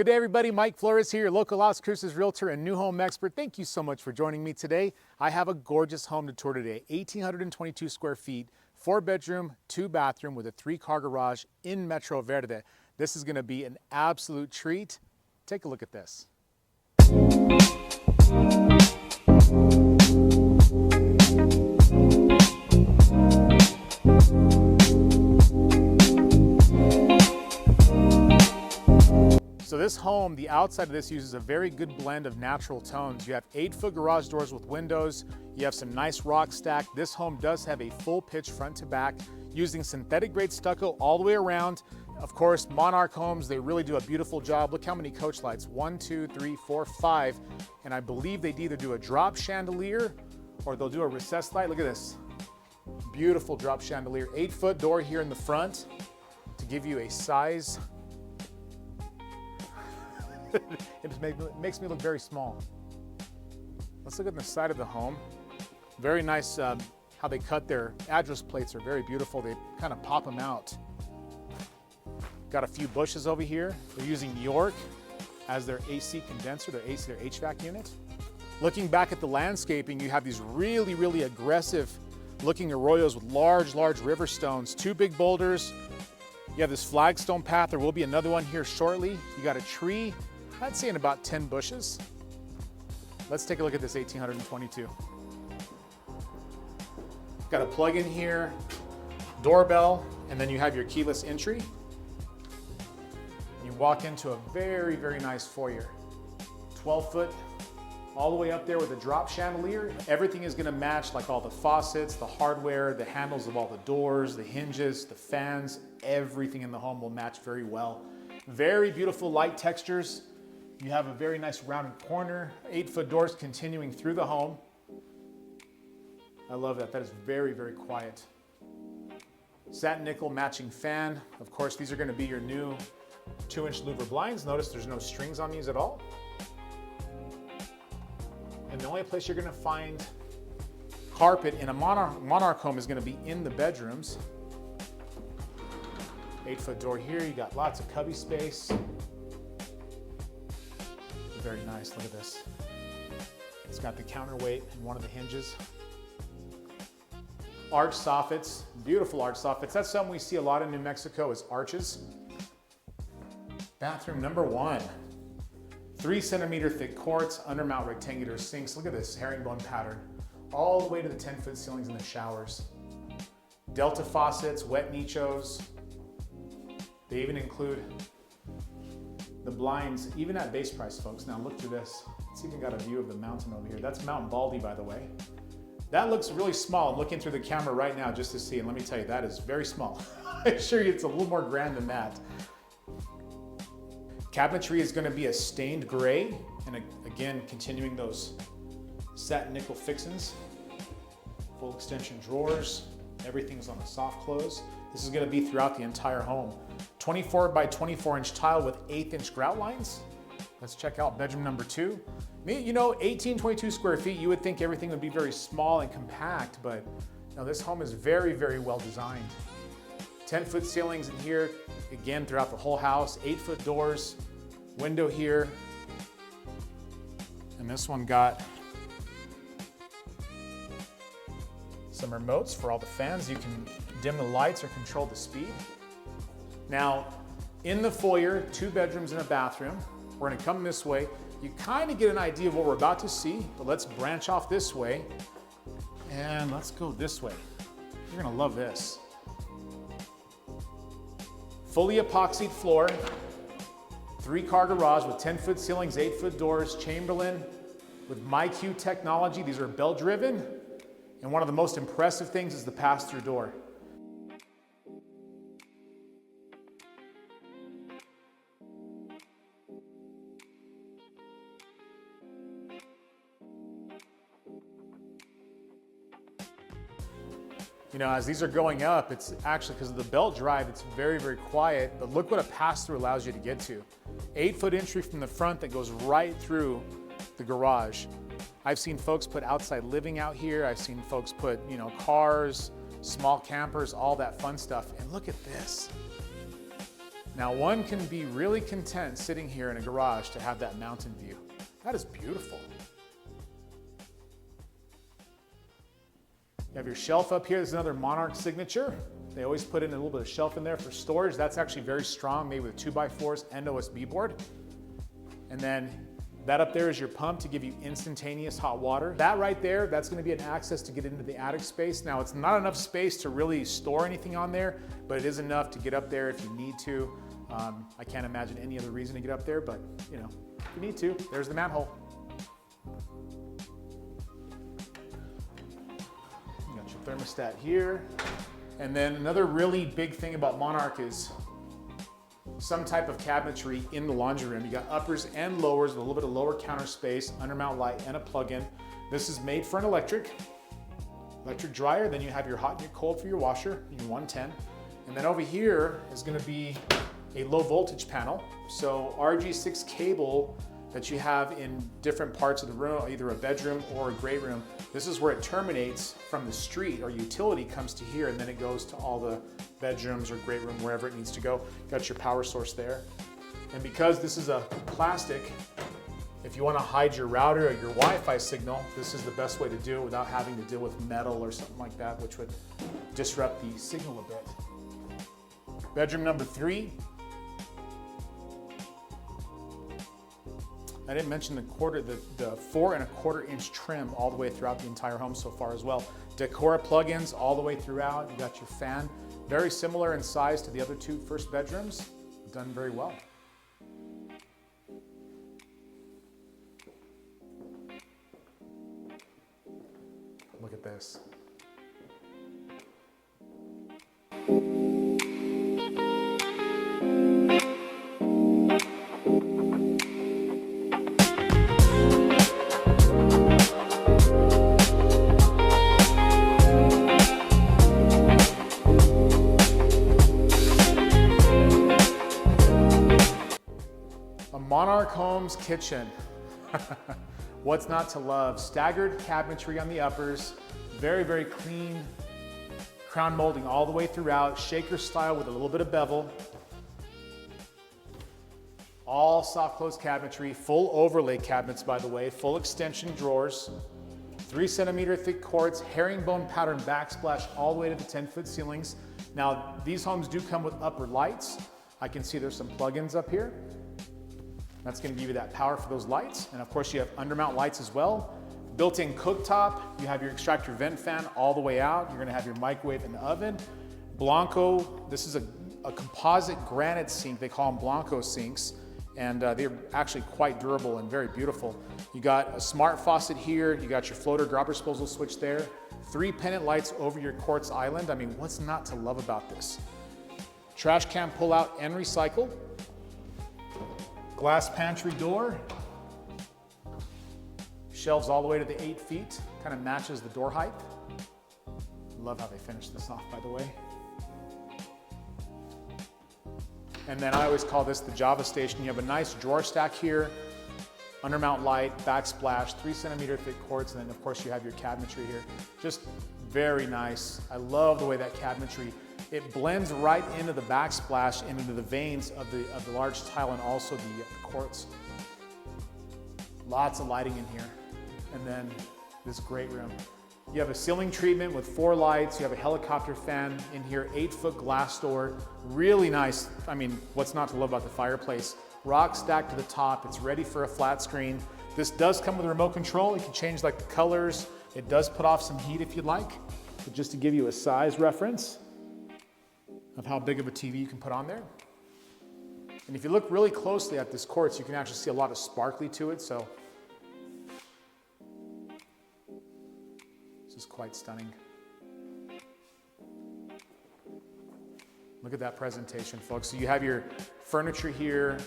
Good day, everybody. Mike Flores here, your local Las Cruces realtor and new home expert. Thank you so much for joining me today. I have a gorgeous home to tour today. 1,822 square feet, 4-bedroom, 2-bathroom with a 3-car garage in Metro Verde. This is going to be an absolute treat. Take a look at this. So this home, the outside of this uses a very good blend of natural tones. You have 8-foot garage doors with windows. You have some nice rock stack. This home does have a full pitch front to back using synthetic grade stucco all the way around. Of course, Monarch Homes, they really do a beautiful job. Look how many coach lights, 1, 2, 3, 4, 5. And I believe they'd either do a drop chandelier or they'll do a recessed light. Look at this, beautiful drop chandelier. 8-foot door here in the front to give you a size. It makes me look very small. Let's look at the side of the home. Very nice how they cut their address plates are very beautiful. They kind of pop them out. Got a few bushes over here. They're using York as their AC condenser, their HVAC unit. Looking back at the landscaping, you have these really, really aggressive looking arroyos with large river stones, 2 big boulders. You have this flagstone path. There will be another one here shortly. You got a tree, I'd say in about 10 bushes. Let's take a look at this 1,822. Got a plug in here, doorbell, and then you have your keyless entry. You walk into a very, very nice foyer. 12-foot, all the way up there with a drop chandelier. Everything is gonna match, like all the faucets, the hardware, the handles of all the doors, the hinges, the fans, everything in the home will match very well. Very beautiful light textures. You have a very nice rounded corner, 8-foot doors continuing through the home. I love that. That is very, very quiet. Satin nickel matching fan. Of course, these are going to be your new 2-inch louver blinds. Notice there's no strings on these at all. And the only place you're going to find carpet in a Monarch home is going to be in the bedrooms. 8-foot door here. You got lots of cubby space. Very nice, look at this. It's got the counterweight in one of the hinges. Arch soffits, beautiful arch soffits. That's something we see a lot in New Mexico is arches. Bathroom number 1. 3-centimeter thick quartz, undermount rectangular sinks. Look at this herringbone pattern. All the way to the 10-foot ceilings in the showers. Delta faucets, wet nichos. They even include the blinds, even at base price, folks. Now look through this. It's even got a view of the mountain over here. That's Mount Baldy, by the way. That looks really small. I'm looking through the camera right now just to see, and let me tell you, that is very small. I assure you it's a little more grand than that. Cabinetry is gonna be a stained gray, and again, continuing those satin nickel fixings. Full extension drawers. Everything's on a soft close. This is gonna be throughout the entire home. 24 by 24 inch tile with 1/8 grout lines. Let's check out bedroom number 2. You know, 1,822 square feet, you would think everything would be very small and compact, but no, this home is very, very well designed. 10-foot ceilings in here, again, throughout the whole house, 8-foot doors, window here. And this one got some remotes for all the fans. You can dim the lights or control the speed. Now, in the foyer, 2 bedrooms and a bathroom. We're gonna come this way. You kind of get an idea of what we're about to see, but let's branch off this way and let's go this way. You're gonna love this. Fully epoxied floor, 3-car garage with 10-foot ceilings, 8-foot doors, Chamberlain with MyQ technology. These are belt driven. And one of the most impressive things is the pass-through door. You know, as these are going up, it's actually because of the belt drive, it's very, very quiet, but look what a pass-through allows you to get to. 8-foot entry from the front that goes right through the garage. I've seen folks put outside living out here. I've seen folks put, you know, cars, small campers, all that fun stuff. And look at this. Now one can be really content sitting here in a garage to have that mountain view. That is beautiful. You have your shelf up here. There's another Monarch signature. They always put in a little bit of shelf in there for storage. That's actually very strong, made with 2x4s and OSB board. And then that up there is your pump to give you instantaneous hot water. That right there, that's gonna be an access to get into the attic space. Now it's not enough space to really store anything on there, but it is enough to get up there if you need to. I can't imagine any other reason to get up there, but you know, if you need to, there's the manhole. You got your thermostat here. And then another really big thing about Monarch is some type of cabinetry in the laundry room. You got uppers and lowers with a little bit of lower counter space, undermount light, and a plug-in. This is made for an electric dryer. Then you have your hot and your cold for your washer, your 110. And then over here is gonna be a low voltage panel. So RG6 cable that you have in different parts of the room, either a bedroom or a great room. This is where it terminates from the street, or utility comes to here, and then it goes to all the bedrooms or great room, wherever it needs to go. Got your power source there. And because this is a plastic, if you want to hide your router or your Wi-Fi signal, this is the best way to do it without having to deal with metal or something like that, which would disrupt the signal a bit. Bedroom number 3. I didn't mention the 4 1/4 inch trim all the way throughout the entire home so far as well. Decora plugins all the way throughout. You got your fan, very similar in size to the other 2 first bedrooms. Done very well. Look at this. Monarch Homes kitchen. What's not to love? Staggered cabinetry on the uppers, very, very clean crown molding all the way throughout, shaker style with a little bit of bevel. All soft close cabinetry, full overlay cabinets by the way, full extension drawers, 3 centimeter thick quartz, herringbone pattern backsplash all the way to the 10-foot ceilings. Now these homes do come with upper lights. I can see there's some plugins up here. That's going to give you that power for those lights. And of course you have undermount lights as well. Built-in cooktop, you have your extractor vent fan all the way out. You're going to have your microwave and oven. Blanco, this is a composite granite sink. They call them Blanco sinks. And they're actually quite durable and very beautiful. You got a smart faucet here. You got your floater dropper disposal switch there. 3 pendant lights over your quartz island. I mean, what's not to love about this? Trash can pull out and recycle. Glass pantry door. Shelves all the way to the 8 feet. Kind of matches the door height. Love how they finished this off, by the way. And then I always call this the Java station. You have a nice drawer stack here, undermount light, backsplash, 3 centimeter thick quartz, and then of course you have your cabinetry here. Just very nice. I love the way that cabinetry, it blends right into the backsplash and into the veins of the large tile and also the quartz. Lots of lighting in here. And then this great room. You have a ceiling treatment with 4 lights. You have a helicopter fan in here, 8-foot glass door. Really nice. I mean, what's not to love about the fireplace? Rock stacked to the top. It's ready for a flat screen. This does come with a remote control. You can change like the colors. It does put off some heat if you'd like. But just to give you a size reference of how big of a TV you can put on there. And if you look really closely at this quartz, you can actually see a lot of sparkly to it. So this is quite stunning. Look at that presentation, folks. So you have your furniture here,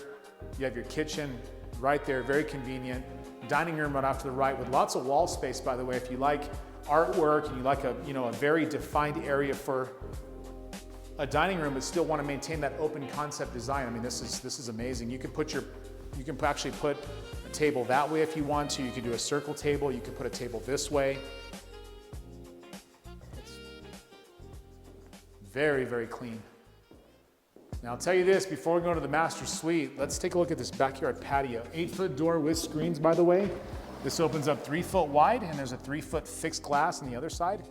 you have your kitchen right there, very convenient. Dining room right off to the right with lots of wall space, by the way. If you like artwork and you like a very defined area for a dining room, but still want to maintain that open concept design. I mean, this is amazing. You can actually put a table that way if you want to. You could do a circle table. You could put a table this way. It's very, very clean. Now I'll tell you this, before we go to the master suite, let's take a look at this backyard patio. 8-foot door with screens, by the way. This opens up 3 foot wide, and there's a 3-foot fixed glass on the other side.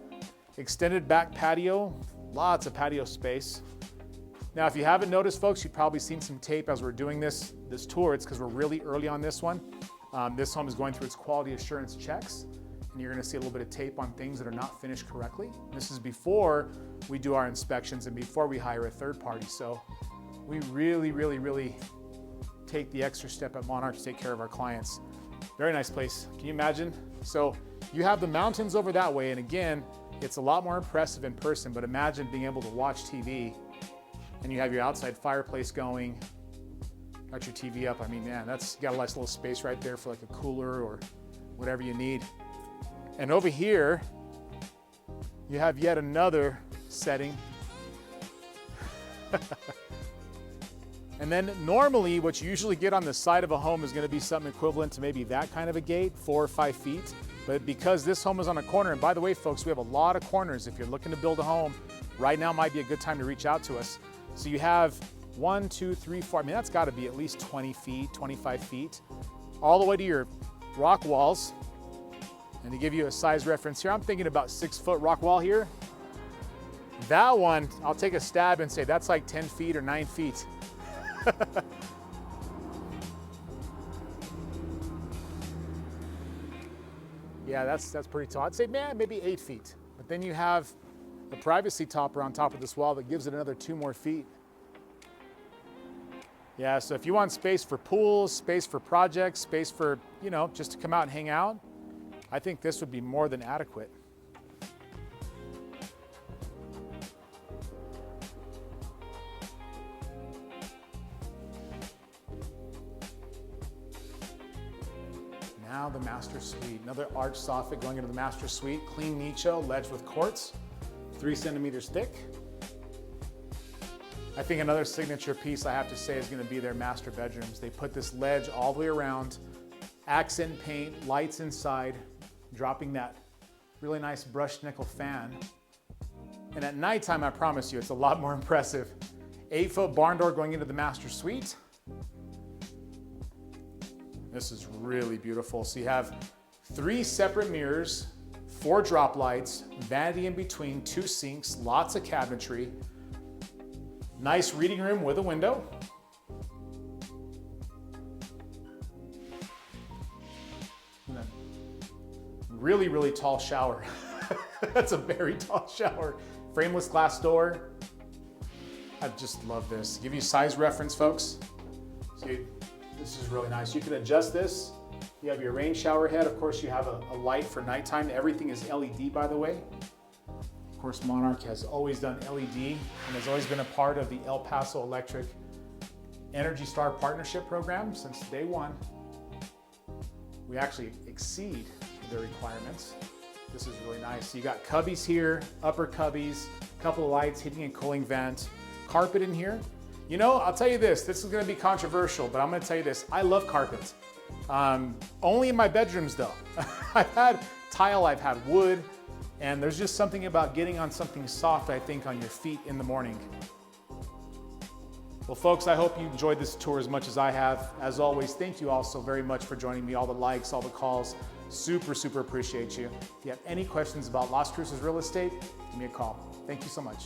Extended back patio, lots of patio space. Now, if you haven't noticed, folks, you've probably seen some tape as we're doing this tour. It's because we're really early on this one. This home is going through its quality assurance checks, and you're gonna see a little bit of tape on things that are not finished correctly. This is before we do our inspections and before we hire a third party. So we really take the extra step at Monarch to take care of our clients. Very nice place. Can you imagine? So you have the mountains over that way, and again, it's a lot more impressive in person, but imagine being able to watch TV and you have your outside fireplace going, got your TV up. I mean, man, that's, you got a nice little space right there for like a cooler or whatever you need. And over here, you have yet another setting. And then normally what you usually get on the side of a home is gonna be something equivalent to maybe that kind of a gate, 4 or 5 feet. But because this home is on a corner, and by the way, folks, we have a lot of corners. If you're looking to build a home, right now might be a good time to reach out to us. So you have 1, 2, 3, 4, I mean, that's gotta be at least 20 feet, 25 feet, all the way to your rock walls. And to give you a size reference here, I'm thinking about 6-foot rock wall here. That one, I'll take a stab and say that's like 10 feet or 9 feet. Yeah, that's pretty tall. I'd say, man, maybe 8 feet. But then you have the privacy topper on top of this wall that gives it another 2 more feet. Yeah, so if you want space for pools, space for projects, space for, you know, just to come out and hang out, I think this would be more than adequate. Now the master suite. Another arch soffit going into the master suite. Clean nicho, ledge with quartz, 3 centimeters thick. I think another signature piece I have to say is going to be their master bedrooms. They put this ledge all the way around, accent paint, lights inside, dropping that really nice brushed nickel fan. And at nighttime, I promise you, it's a lot more impressive. 8-foot barn door going into the master suite. This is really beautiful. So you have 3 separate mirrors, 4 drop lights, vanity in between, 2 sinks, lots of cabinetry. Nice reading room with a window. And a really tall shower. That's a very tall shower. Frameless glass door. I just love this. Give you size reference, folks. See, this is really nice. You can adjust this. You have your rain shower head. Of course, you have a light for nighttime. Everything is LED, by the way. Of course, Monarch has always done LED and has always been a part of the El Paso Electric Energy Star Partnership Program since day one. We actually exceed their requirements. This is really nice. So you got cubbies here, upper cubbies, a couple of lights, heating and cooling vent, carpet in here. You know, I'll tell you this is gonna be controversial, but I'm gonna tell you this, I love carpet. Only in my bedrooms though. I've had tile, I've had wood, and there's just something about getting on something soft, I think, on your feet in the morning. Well, folks, I hope you enjoyed this tour as much as I have. As always, thank you all so very much for joining me, all the likes, all the calls. Super appreciate you. If you have any questions about Las Cruces real estate, give me a call. Thank you so much.